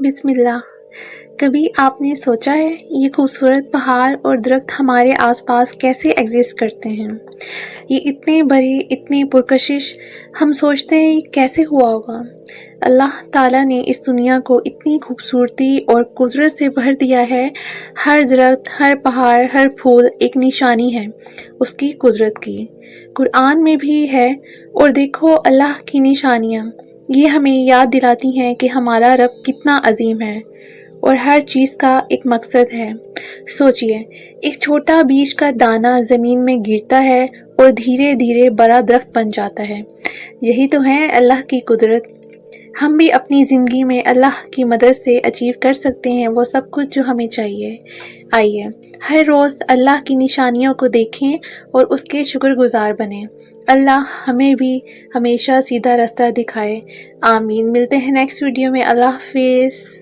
بسم اللہ۔ کبھی آپ نے سوچا ہے یہ خوبصورت پہاڑ اور درخت ہمارے آس پاس کیسے ایگزسٹ کرتے ہیں؟ یہ اتنے بڑے، اتنے پرکشش، ہم سوچتے ہیں یہ کیسے ہوا ہوگا۔ اللہ تعالیٰ نے اس دنیا کو اتنی خوبصورتی اور قدرت سے بھر دیا ہے۔ ہر درخت، ہر پہاڑ، ہر پھول ایک نشانی ہے اس کی قدرت کی۔ قرآن میں بھی ہے، اور دیکھو اللہ کی نشانیاں، یہ ہمیں یاد دلاتی ہیں کہ ہمارا رب کتنا عظیم ہے اور ہر چیز کا ایک مقصد ہے۔ سوچئے، ایک چھوٹا بیج کا دانہ زمین میں گرتا ہے اور دھیرے دھیرے بڑا درخت بن جاتا ہے۔ یہی تو ہے اللہ کی قدرت۔ ہم بھی اپنی زندگی میں اللہ کی مدد سے اچیو کر سکتے ہیں وہ سب کچھ جو ہمیں چاہیے۔ آئیے ہر روز اللہ کی نشانیوں کو دیکھیں اور اس کے شکر گزار بنیں۔ اللہ ہمیں بھی ہمیشہ سیدھا راستہ دکھائے۔ آمین۔ ملتے ہیں نیکسٹ ویڈیو میں۔ اللہ حافظ۔